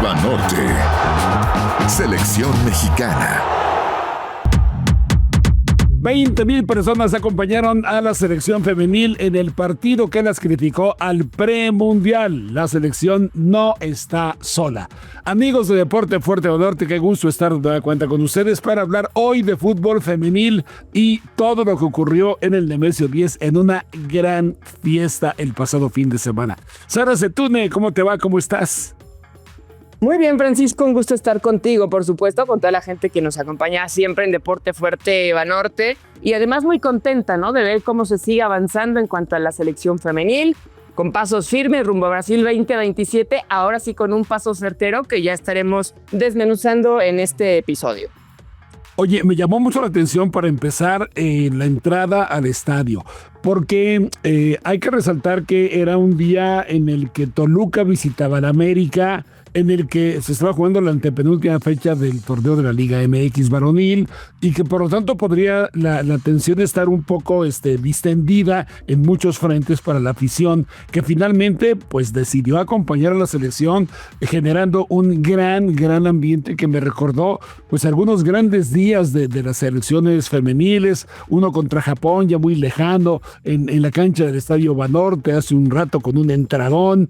Banorte. Selección mexicana. 20,000 personas acompañaron a la selección femenil en el partido que las criticó al premundial. La selección no está sola. Amigos de Deporte Fuerte Banorte, qué gusto estar de nueva cuenta con ustedes para hablar hoy de fútbol femenil y todo lo que ocurrió en el Nemesio 10 en una gran fiesta el pasado fin de semana. Sara Zetune, ¿cómo te va? ¿Cómo estás? Muy bien, Francisco, un gusto estar contigo, por supuesto, con toda la gente que nos acompaña siempre en Deporte Fuerte Banorte y además muy contenta, ¿no?, de ver cómo se sigue avanzando en cuanto a la selección femenil, con pasos firmes rumbo a Brasil 2027, ahora sí con un paso certero que ya estaremos desmenuzando en este episodio. Oye, me llamó mucho la atención para empezar la entrada al estadio, porque hay que resaltar que era un día en el que Toluca visitaba la América, en el que se estaba jugando la antepenúltima fecha del torneo de la Liga MX varonil y que por lo tanto podría la tensión estar un poco distendida en muchos frentes para la afición, que finalmente pues decidió acompañar a la selección generando un gran ambiente que me recordó pues algunos grandes días de las selecciones femeniles, uno contra Japón ya muy lejano en la cancha del Estadio Banorte hace un rato con un entradón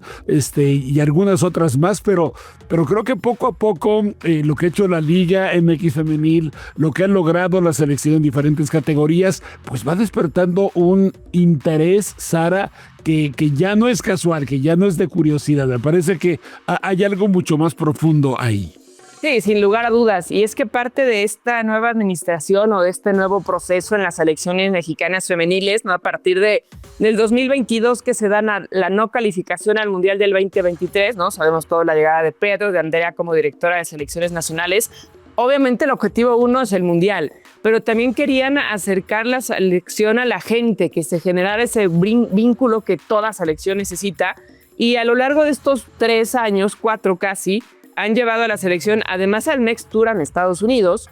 y algunas otras más, pero creo que poco a poco lo que ha hecho la Liga MX femenil, lo que ha logrado la selección en diferentes categorías, pues va despertando un interés, Sara, que ya no es casual, que ya no es de curiosidad. Me parece que hay algo mucho más profundo ahí. Sí, sin lugar a dudas. Y es que parte de esta nueva administración o de este nuevo proceso en las selecciones mexicanas femeniles, ¿no?, a partir del 2022 que se dan la no calificación al Mundial del 2023, ¿no? Sabemos toda la llegada de Pedro, de Andrea como directora de selecciones nacionales. Obviamente el objetivo uno es el Mundial, pero también querían acercar la selección a la gente, que se generara ese vínculo que toda selección necesita. Y a lo largo de estos 3 años, 4 casi, han llevado a la selección, además al Next Tour en Estados Unidos,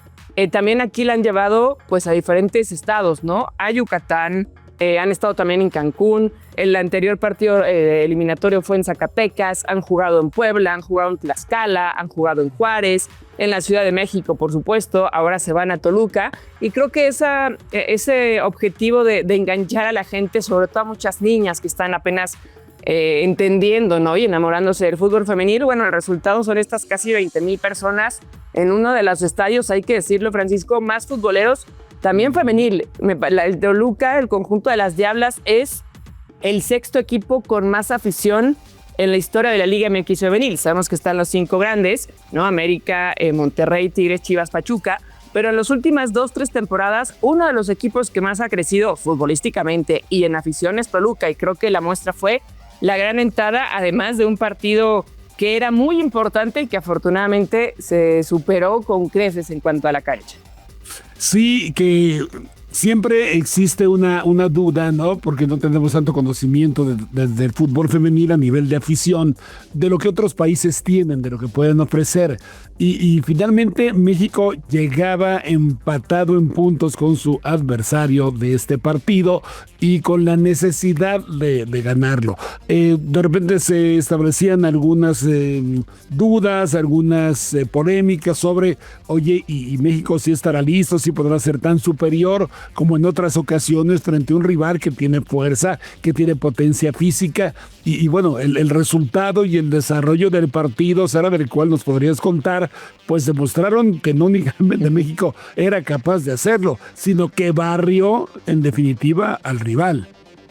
también aquí la han llevado pues a diferentes estados, ¿no? A Yucatán, han estado también en Cancún, el anterior partido eliminatorio fue en Zacatecas, han jugado en Puebla, han jugado en Tlaxcala, han jugado en Juárez, en la Ciudad de México, por supuesto, ahora se van a Toluca, y creo que ese objetivo de enganchar a la gente, sobre todo a muchas niñas que están apenas entendiendo, ¿no?, y enamorándose del fútbol femenil. Bueno, el resultado son estas casi 20,000 personas en uno de los estadios, hay que decirlo, Francisco, más futboleros, también femenil. El Toluca, el conjunto de las Diablas, es el 6º equipo con más afición en la historia de la Liga MX femenil. Sabemos que están los 5 grandes, ¿no?, América, Monterrey, Tigres, Chivas, Pachuca, pero en las últimas 2-3 temporadas, uno de los equipos que más ha crecido futbolísticamente y en afición es Toluca, y creo que la muestra fue la gran entrada, además de un partido que era muy importante y que afortunadamente se superó con creces en cuanto a la cancha. Sí, que siempre existe una duda, ¿no?, porque no tenemos tanto conocimiento del fútbol femenil a nivel de afición, de lo que otros países tienen, de lo que pueden ofrecer. Y finalmente México llegaba empatado en puntos con su adversario de este partido y con la necesidad de ganarlo. De repente se establecían algunas dudas, algunas polémicas sobre, oye, y México sí estará listo, sí podrá ser tan superior como en otras ocasiones frente a un rival que tiene fuerza, que tiene potencia física. Y bueno, el resultado y el desarrollo del partido, Sara, del cual nos podrías contar, pues demostraron que no únicamente México era capaz de hacerlo, sino que barrió en definitiva al rival.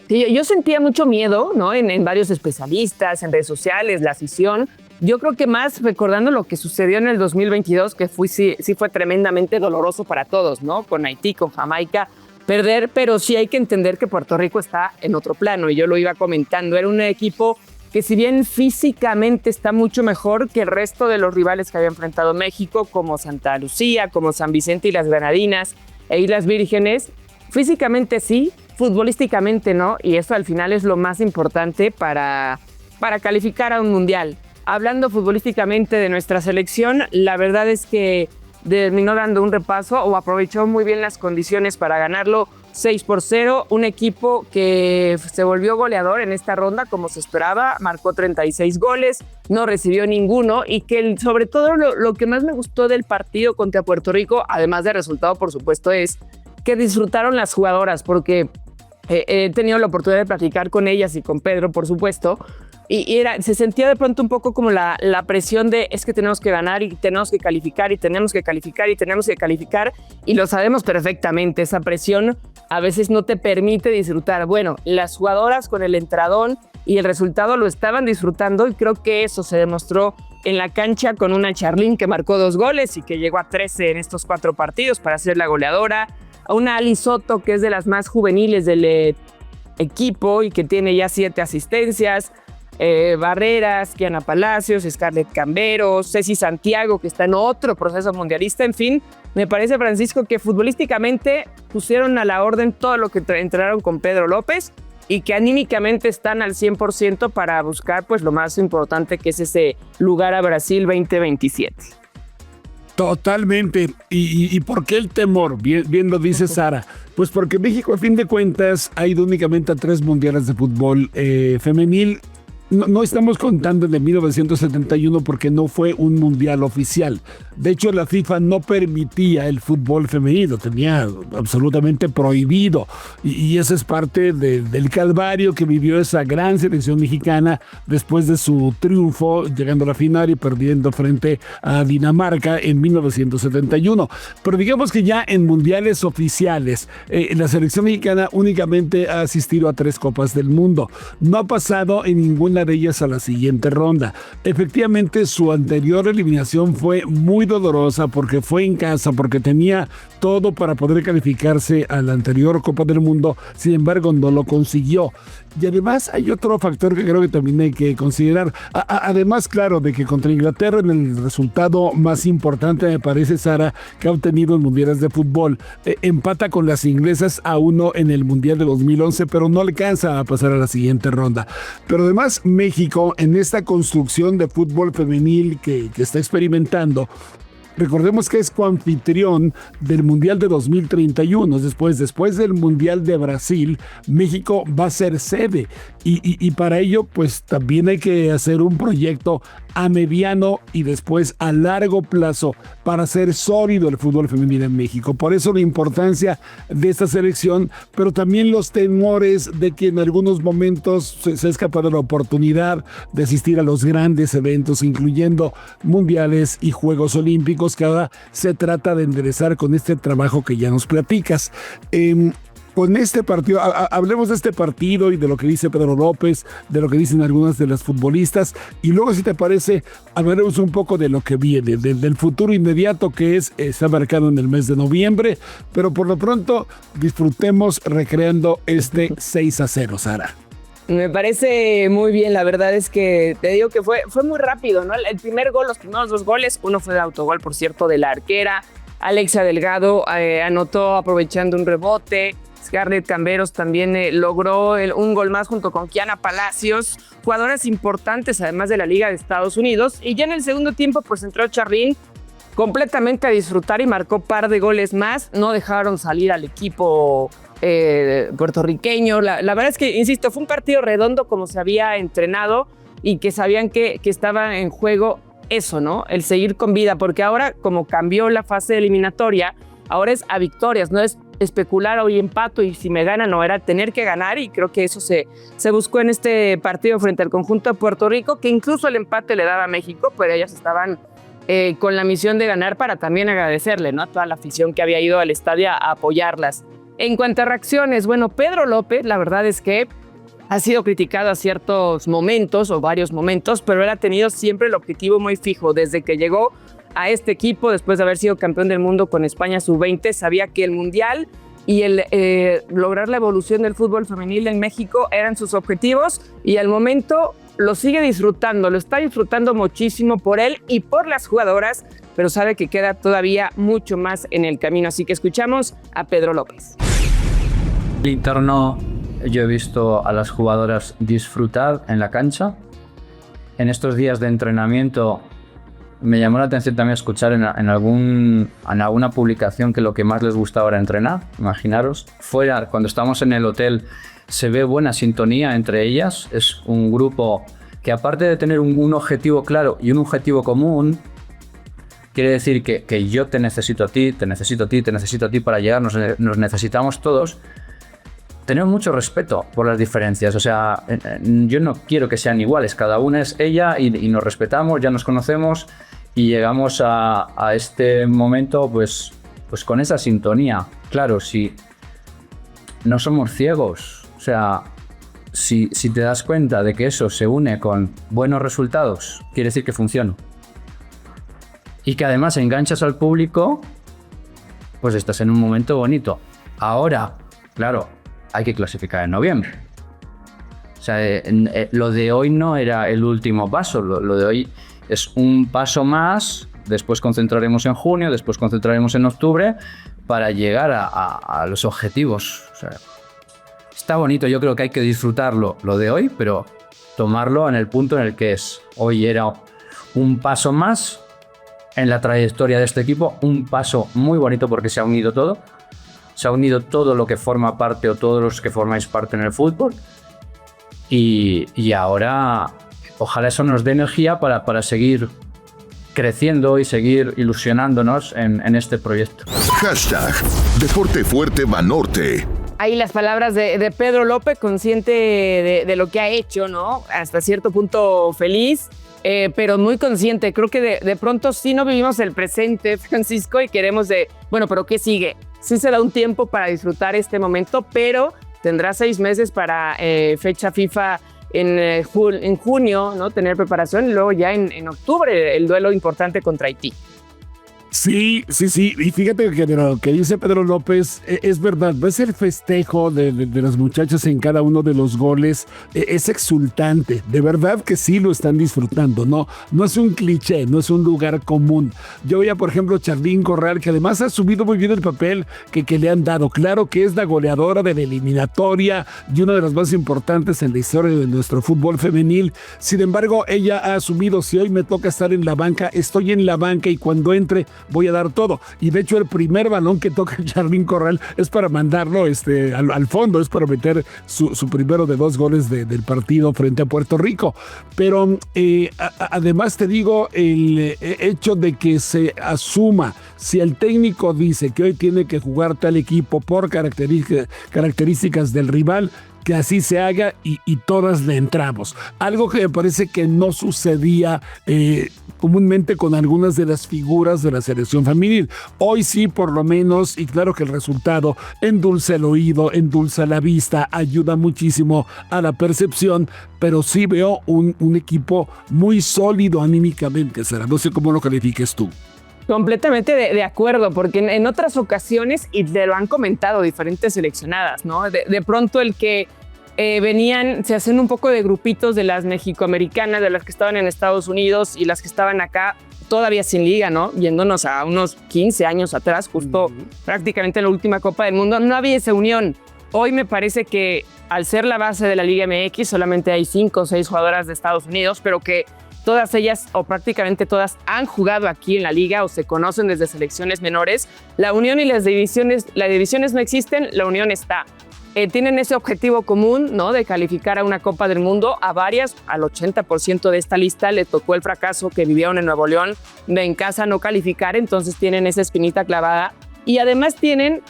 Sí, yo sentía mucho miedo, ¿no?, en varios especialistas, en redes sociales, la afición. Yo creo que más recordando lo que sucedió en el 2022, que sí fue tremendamente doloroso para todos, ¿no?, con Haití, con Jamaica, perder, pero sí hay que entender que Puerto Rico está en otro plano, y yo lo iba comentando, era un equipo que si bien físicamente está mucho mejor que el resto de los rivales que había enfrentado México, como Santa Lucía, como San Vicente y las Granadinas e Islas Vírgenes, físicamente sí, futbolísticamente no, y eso al final es lo más importante para calificar a un mundial. Hablando futbolísticamente de nuestra selección, la verdad es que terminó dando un repaso o aprovechó muy bien las condiciones para ganarlo 6-0, un equipo que se volvió goleador en esta ronda como se esperaba, marcó 36 goles, no recibió ninguno y que sobre todo lo que más me gustó del partido contra Puerto Rico, además del resultado por supuesto, es que disfrutaron las jugadoras porque he tenido la oportunidad de platicar con ellas y con Pedro por supuesto. Y se sentía de pronto un poco como la presión de es que tenemos que ganar y tenemos que calificar y tenemos que calificar y tenemos que calificar y lo sabemos perfectamente, esa presión a veces no te permite disfrutar. Bueno, las jugadoras con el entradón y el resultado lo estaban disfrutando y creo que eso se demostró en la cancha con una Charlín que marcó 2 goles y que llegó a 13 en estos 4 partidos para ser la goleadora, a una Ali Soto que es de las más juveniles del equipo y que tiene ya 7 asistencias, Barreras, Kiana Palacios, Scarlett Camberos, Ceci Santiago, que está en otro proceso mundialista. En fin, me parece, Francisco, que futbolísticamente pusieron a la orden todo lo que entrenaron con Pedro López y que anímicamente están al 100% para buscar pues lo más importante, que es ese lugar a Brasil 2027. Totalmente. ¿Y por qué el temor? Bien lo dice Sara. Pues porque México, a fin de cuentas, ha ido únicamente a 3 mundiales de fútbol femenil. No estamos contando el de 1971 porque no fue un mundial oficial. De hecho, la FIFA no permitía el fútbol femenino, tenía absolutamente prohibido. Y esa es parte del calvario que vivió esa gran selección mexicana después de su triunfo, llegando a la final y perdiendo frente a Dinamarca en 1971. Pero digamos que ya en mundiales oficiales, la selección mexicana únicamente ha asistido a 3 Copas del Mundo. No ha pasado en ninguna de ellas a la siguiente ronda. Efectivamente, su anterior eliminación fue muy dolorosa porque fue en casa, porque tenía todo para poder calificarse a la anterior Copa del Mundo, sin embargo no lo consiguió. Y además hay otro factor que creo que también hay que considerar. Además, claro, de que contra Inglaterra en el resultado más importante, me parece, Sara, que ha obtenido en mundiales de fútbol, empata con las inglesas a 1 en el Mundial de 2011, pero no alcanza a pasar a la siguiente ronda. Pero además México, en esta construcción de fútbol femenil que está experimentando, recordemos que es coanfitrión del Mundial de 2031. Después del Mundial de Brasil, México va a ser sede. Y para ello, pues también hay que hacer un proyecto a mediano y después a largo plazo para hacer sólido el fútbol femenino en México. Por eso la importancia de esta selección, pero también los temores de que en algunos momentos se ha escapado la oportunidad de asistir a los grandes eventos, incluyendo mundiales y Juegos Olímpicos, que ahora se trata de enderezar con este trabajo que ya nos platicas. Con este partido, hablemos de este partido y de lo que dice Pedro López, de lo que dicen algunas de las futbolistas, y luego, si te parece, hablaremos un poco de lo que viene, del futuro inmediato que está marcado en el mes de noviembre, pero por lo pronto disfrutemos recreando este 6-0, Sara. Me parece muy bien, la verdad es que te digo que fue muy rápido, ¿no? El primer gol, los primeros 2 goles, uno fue de autogol, por cierto, de la arquera. Alexa Delgado anotó aprovechando un rebote. Scarlett Camberos también logró un gol más junto con Kiana Palacios, jugadoras importantes además de la Liga de Estados Unidos. Y ya en el segundo tiempo pues entró Charlín completamente a disfrutar y marcó par de goles más. No dejaron salir al equipo puertorriqueño. La verdad es que, insisto, fue un partido redondo como se había entrenado y que sabían que estaba en juego eso, ¿no? El seguir con vida, porque ahora como cambió la fase eliminatoria, ahora es a victorias, no es especular hoy empato y si me ganan no, era tener que ganar, y creo que eso se buscó en este partido frente al conjunto de Puerto Rico, que incluso el empate le daba a México, pero ellas estaban con la misión de ganar para también agradecerle, ¿no?, a toda la afición que había ido al estadio a apoyarlas. En cuanto a reacciones, bueno, Pedro López, la verdad es que ha sido criticado a ciertos momentos o varios momentos, pero él ha tenido siempre el objetivo muy fijo. Desde que llegó a este equipo, después de haber sido campeón del mundo con España sub-20, sabía que el Mundial y el lograr la evolución del fútbol femenil en México eran sus objetivos, y al momento lo sigue disfrutando, lo está disfrutando muchísimo por él y por las jugadoras, pero sabe que queda todavía mucho más en el camino. Así que escuchamos a Pedro López. El interno, yo he visto a las jugadoras disfrutar en la cancha. En estos días de entrenamiento me llamó la atención también escuchar en alguna publicación que lo que más les gustaba era entrenar. Imaginaros, fuera, cuando estamos en el hotel, se ve buena sintonía entre ellas. Es un grupo que, aparte de tener un objetivo claro y un objetivo común, quiere decir que yo te necesito a ti, te necesito a ti, te necesito a ti para llegar, nos necesitamos todos. Tenemos mucho respeto por las diferencias, o sea, yo no quiero que sean iguales, cada una es ella y nos respetamos, ya nos conocemos y llegamos a este momento pues con esa sintonía. Claro, si no somos ciegos, o sea, si te das cuenta de que eso se une con buenos resultados, quiere decir que funciona. Y que además enganchas al público, pues estás en un momento bonito. Ahora, claro, hay que clasificar en noviembre. O sea, lo de hoy no era el último paso, lo de hoy es un paso más, después concentraremos en junio, después concentraremos en octubre para llegar a los objetivos. O sea, está bonito, yo creo que hay que disfrutarlo, lo de hoy, pero tomarlo en el punto en el que es. Hoy era un paso más en la trayectoria de este equipo, un paso muy bonito porque se ha unido todo. Se ha unido todo lo que forma parte o todos los que formáis parte en el fútbol. Y ahora, ojalá eso nos dé energía para seguir creciendo y seguir ilusionándonos en este proyecto. Hashtag Deporte Fuerte Banorte. Ahí las palabras de Pedro López, consciente de lo que ha hecho, ¿no? Hasta cierto punto feliz. Pero muy consciente. Creo que de pronto sí no vivimos el presente, Francisco, y queremos bueno, pero ¿qué sigue? Sí se da un tiempo para disfrutar este momento, pero tendrá 6 meses para fecha FIFA en junio, ¿no? Tener preparación, y luego ya en octubre el duelo importante contra Haití. Sí. Y fíjate que lo que dice Pedro López es verdad. Ves el festejo de las muchachas en cada uno de los goles. Es exultante. De verdad que sí lo están disfrutando. No es un cliché, no es un lugar común. Yo veía, por ejemplo, Charlín Corral, que además ha subido muy bien el papel que le han dado. Claro que es la goleadora de la eliminatoria y una de las más importantes en la historia de nuestro fútbol femenil. Sin embargo, ella ha asumido, si hoy me toca estar en la banca, estoy en la banca y cuando entre voy a dar todo. Y de hecho el primer balón que toca Charlín Corral es para mandarlo al fondo, es para meter su primero de 2 goles del partido frente a Puerto Rico. Pero además te digo, el hecho de que se asuma, si el técnico dice que hoy tiene que jugar tal equipo por características del rival, que así se haga y todas le entramos. Algo que me parece que no sucedía comúnmente con algunas de las figuras de la selección femenil. Hoy sí, por lo menos, y claro que el resultado endulza el oído, endulza la vista, ayuda muchísimo a la percepción, pero sí veo un equipo muy sólido anímicamente, Sara. No sé cómo lo califiques tú. Completamente de acuerdo, porque en otras ocasiones, y te lo han comentado diferentes seleccionadas, ¿no? De pronto el que se hacen un poco de grupitos de las mexicoamericanas, de las que estaban en Estados Unidos y las que estaban acá todavía sin liga, ¿no? Yéndonos a unos 15 años atrás, justo prácticamente en la última Copa del Mundo, no había esa unión. Hoy me parece que al ser la base de la Liga MX solamente hay 5 o 6 jugadoras de Estados Unidos, pero que todas ellas o prácticamente todas han jugado aquí en la liga o se conocen desde selecciones menores. La unión y las divisiones no existen, la unión está. Tienen ese objetivo común, ¿no? De calificar a una Copa del Mundo. A varias, al 80% de esta lista le tocó el fracaso que vivieron en Nuevo León de en casa no calificar, entonces tienen esa espinita clavada y además tienen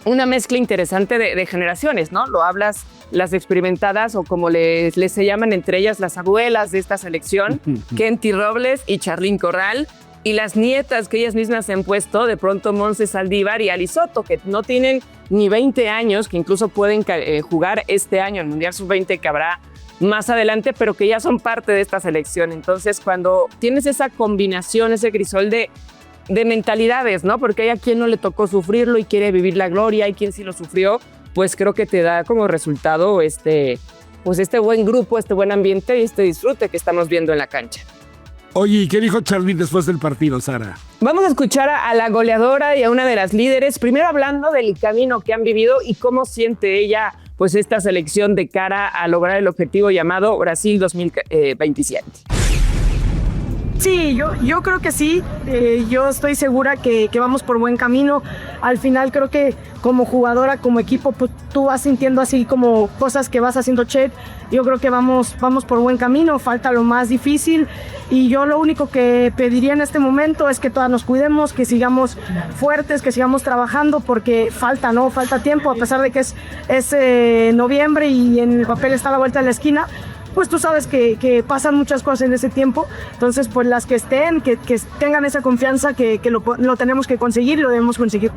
una mezcla interesante de generaciones, ¿no? Lo hablas, las experimentadas o como les se llaman entre ellas las abuelas de esta selección, Kenty Robles y Charlín Corral, y las nietas que ellas mismas se han puesto, de pronto Montse Saldívar y Ali Soto, que no tienen ni 20 años, que incluso pueden jugar este año el Mundial Sub-20 que habrá más adelante, pero que ya son parte de esta selección. Entonces, cuando tienes esa combinación, ese crisol de mentalidades, ¿no? Porque hay a quien no le tocó sufrirlo y quiere vivir la gloria, hay quien sí lo sufrió, pues creo que te da como resultado este buen grupo, este buen ambiente y este disfrute que estamos viendo en la cancha. Oye, ¿qué dijo Charlín después del partido, Sara? Vamos a escuchar a la goleadora y a una de las líderes, primero hablando del camino que han vivido y cómo siente ella pues esta selección de cara a lograr el objetivo llamado Brasil 2027. Sí, yo creo que sí. Yo estoy segura que vamos por buen camino. Al final creo que como jugadora, como equipo, pues, tú vas sintiendo así como cosas que vas haciendo check. Yo creo que vamos por buen camino. Falta lo más difícil. Y yo lo único que pediría en este momento es que todas nos cuidemos, que sigamos fuertes, que sigamos trabajando, porque falta tiempo, a pesar de que es noviembre y en el papel está a la vuelta de la esquina. Pues tú sabes que pasan muchas cosas en ese tiempo, entonces pues las que estén, que tengan esa confianza que lo tenemos que conseguir y lo debemos conseguir.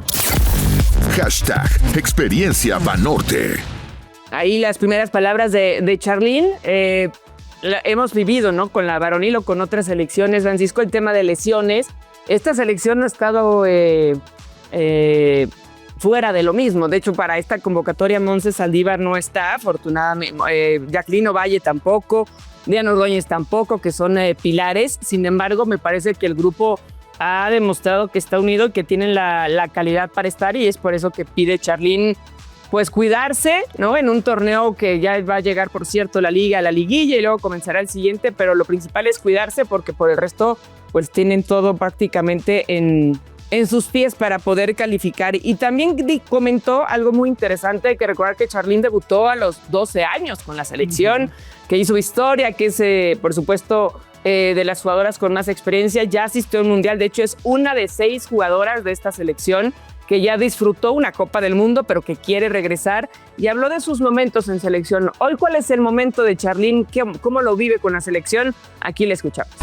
Hashtag Experiencia Banorte. Ahí las primeras palabras de Charlín. Hemos vivido, ¿no? Con la varonil o con otras selecciones, Francisco, el tema de lesiones. Esta selección ha estado fuera de lo mismo. De hecho, para esta convocatoria, Montse Saldívar no está, afortunadamente. Jacqueline Ovalle tampoco, Diana Ordóñez tampoco, que son pilares. Sin embargo, me parece que el grupo ha demostrado que está unido y que tienen la calidad para estar, y es por eso que pide Charlín pues cuidarse, ¿no? En un torneo que ya va a llegar, por cierto, la liguilla, y luego comenzará el siguiente, pero lo principal es cuidarse, porque por el resto pues tienen todo prácticamente en sus pies para poder calificar. Y también comentó algo muy interesante. Hay que recordar que Charlín debutó a los 12 años con la selección, que hizo historia, que es, por supuesto, de las jugadoras con más experiencia. Ya asistió al Mundial, de hecho es una de 6 jugadoras de esta selección que ya disfrutó una Copa del Mundo, pero que quiere regresar, y habló de sus momentos en selección. Hoy, ¿cuál es el momento de Charlín? ¿Cómo lo vive con la selección? Aquí le escuchamos.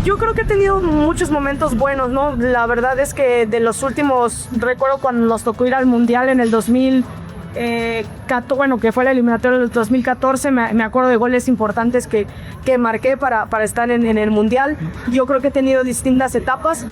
Yo creo que he tenido muchos momentos buenos, ¿no? La verdad es que de los últimos, recuerdo cuando nos tocó ir al Mundial en el 2000, que fue la eliminatoria del 2014, me acuerdo de goles importantes que marqué para estar en el Mundial. Yo creo que he tenido distintas etapas,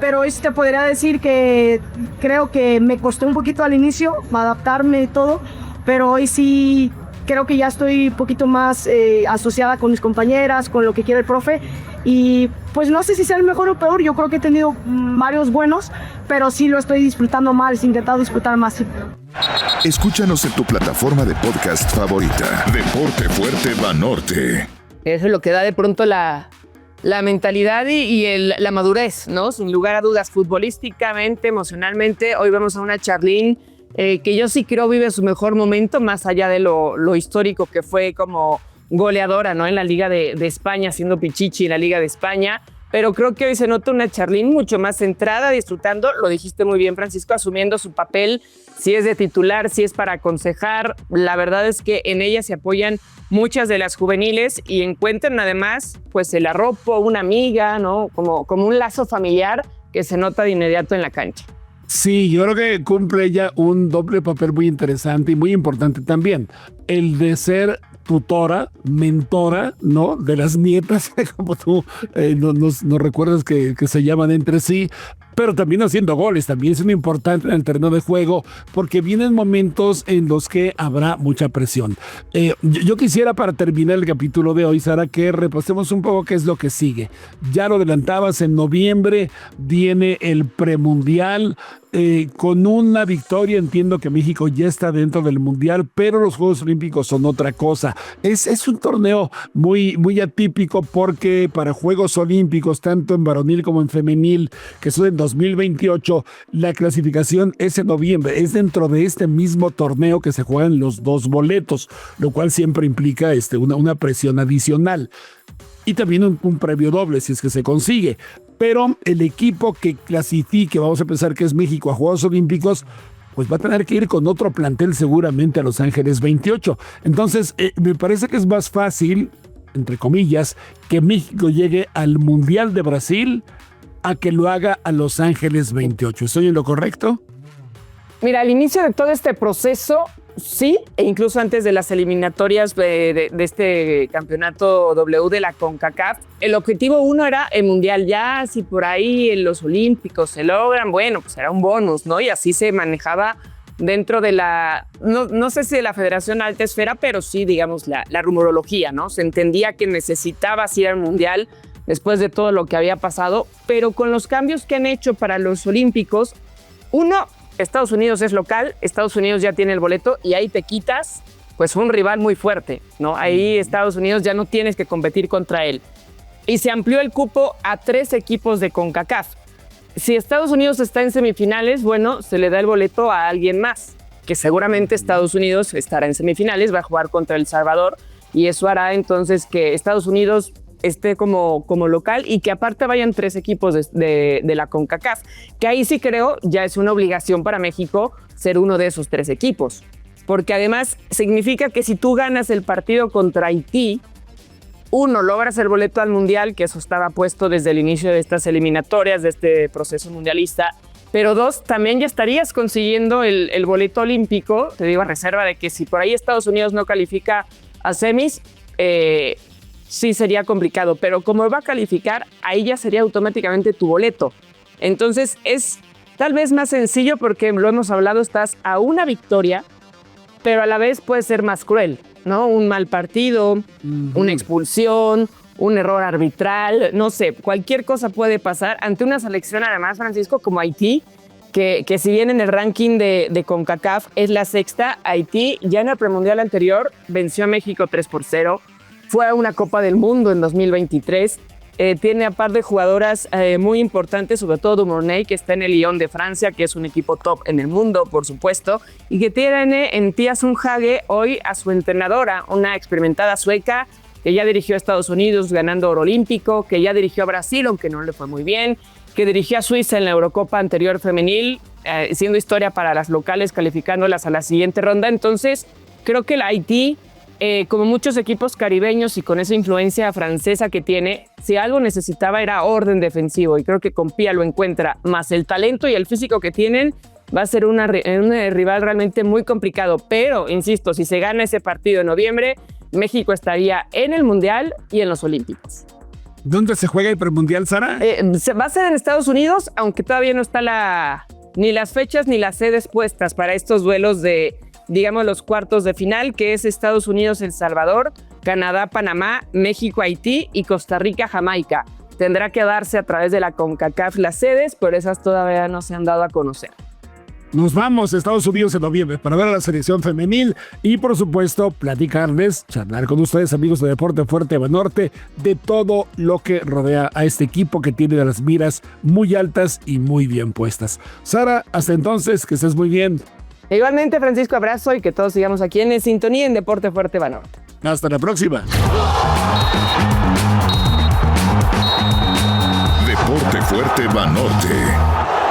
pero hoy te podría decir que creo que me costó un poquito al inicio adaptarme y todo, pero hoy sí creo que ya estoy un poquito más asociada con mis compañeras, con lo que quiere el profe, y pues no sé si sea el mejor o peor. Yo creo que he tenido varios buenos, pero sí lo estoy disfrutando más, he intentado disfrutar más. Escúchanos en tu plataforma de podcast favorita. Deporte Fuerte Banorte. Eso es lo que da de pronto la mentalidad y la madurez, ¿no? Sin lugar a dudas, futbolísticamente, emocionalmente. Hoy vemos a una Charlín que yo sí creo vive su mejor momento, más allá de lo histórico que fue como goleadora, ¿no? En la Liga de España, siendo Pichichi en la Liga de España. Pero creo que hoy se nota una Charlín mucho más centrada, disfrutando, lo dijiste muy bien, Francisco, asumiendo su papel, si es de titular, si es para aconsejar. La verdad es que en ella se apoyan muchas de las juveniles y encuentran además pues el arropo, una amiga, ¿no? Como un lazo familiar que se nota de inmediato en la cancha. Sí, yo creo que cumple ella un doble papel muy interesante y muy importante también. El de ser tutora, mentora, ¿no? De las nietas, como tú nos recuerdas que se llaman entre sí, pero también haciendo goles, también es muy importante en el terreno de juego, porque vienen momentos en los que habrá mucha presión. Yo quisiera, para terminar el capítulo de hoy, Sara, que repasemos un poco qué es lo que sigue. Ya lo adelantabas, en noviembre viene el premundial. Con una victoria entiendo que México ya está dentro del mundial, pero los Juegos Olímpicos son otra cosa. Es un torneo muy, muy atípico, porque para Juegos Olímpicos, tanto en varonil como en femenil, que son en 2028, la clasificación es en noviembre, es dentro de este mismo torneo que se juegan los 2 boletos, lo cual siempre implica una presión adicional. Y también un premio doble si es que se consigue. Pero el equipo que clasifique, vamos a pensar que es México, a Juegos Olímpicos, pues va a tener que ir con otro plantel seguramente a Los Ángeles 28. Entonces, me parece que es más fácil, entre comillas, que México llegue al Mundial de Brasil a que lo haga a Los Ángeles 28. ¿Estoy en lo correcto? Mira, al inicio de todo este proceso, sí, e incluso antes de las eliminatorias de este campeonato W de la CONCACAF, el objetivo 1 era el Mundial. Ya si por ahí en los Olímpicos se logran, bueno, pues era un bonus, ¿no? Y así se manejaba dentro de no sé si de la Federación Alta Esfera, pero sí, digamos, la rumorología, ¿no? Se entendía que necesitabas ir al Mundial después de todo lo que había pasado, pero con los cambios que han hecho para los Olímpicos, Estados Unidos es local, Estados Unidos ya tiene el boleto y ahí te quitas pues un rival muy fuerte, ¿no? Ahí Estados Unidos ya no tienes que competir contra él. y se amplió el cupo a 3 equipos de CONCACAF. Si Estados Unidos está en semifinales, bueno, se le da el boleto a alguien más, que seguramente Estados Unidos estará en semifinales, va a jugar contra El Salvador, y eso hará entonces que Estados Unidos esté como local y que aparte vayan 3 equipos de la CONCACAF, que ahí sí creo ya es una obligación para México ser uno de esos 3 equipos, porque además significa que si tú ganas el partido contra Haití, 1, logras el boleto al Mundial, que eso estaba puesto desde el inicio de estas eliminatorias, de este proceso mundialista, pero 2, también ya estarías consiguiendo el boleto olímpico, te digo a reserva de que si por ahí Estados Unidos no califica a semis, sí sería complicado, pero como va a calificar, ahí ya sería automáticamente tu boleto. Entonces es tal vez más sencillo porque lo hemos hablado, estás a una victoria, pero a la vez puede ser más cruel, ¿no? Un mal partido, una expulsión, un error arbitral, no sé, cualquier cosa puede pasar ante una selección además, Francisco, como Haití, que si bien en el ranking de CONCACAF es la 6ª, Haití ya en el premundial anterior venció a México 3-0, fue a una Copa del Mundo en 2023, tiene a par de jugadoras muy importantes, sobre todo Dumornay, que está en el Lyon de Francia, que es un equipo top en el mundo, por supuesto, y que tiene en Pia Sundhage hoy a su entrenadora, una experimentada sueca, que ya dirigió a Estados Unidos ganando oro olímpico, que ya dirigió a Brasil, aunque no le fue muy bien, que dirigió a Suiza en la Eurocopa anterior femenil, siendo historia para las locales, calificándolas a la siguiente ronda. Entonces, creo que el Haití, como muchos equipos caribeños y con esa influencia francesa que tiene, si algo necesitaba era orden defensivo, y creo que con Pia lo encuentra, más el talento y el físico que tienen, va a ser un rival realmente muy complicado. Pero, insisto, si se gana ese partido en noviembre, México estaría en el Mundial y en los Olímpicos. ¿Dónde se juega el premundial, Sara? Va a ser en Estados Unidos, aunque todavía no está ni las fechas ni las sedes puestas para estos duelos de, digamos, los cuartos de final, que es Estados Unidos, El Salvador, Canadá, Panamá, México, Haití y Costa Rica, Jamaica. Tendrá que darse a través de la CONCACAF las sedes, pero esas todavía no se han dado a conocer. Nos vamos a Estados Unidos en noviembre para ver a la selección femenil y, por supuesto, platicarles, charlar con ustedes, amigos de Deporte Fuerte Banorte, de todo lo que rodea a este equipo que tiene las miras muy altas y muy bien puestas. Sara, hasta entonces, que estés muy bien. Igualmente, Francisco, abrazo y que todos sigamos aquí en sintonía en Deporte Fuerte Banorte. Hasta la próxima. Deporte Fuerte Banorte.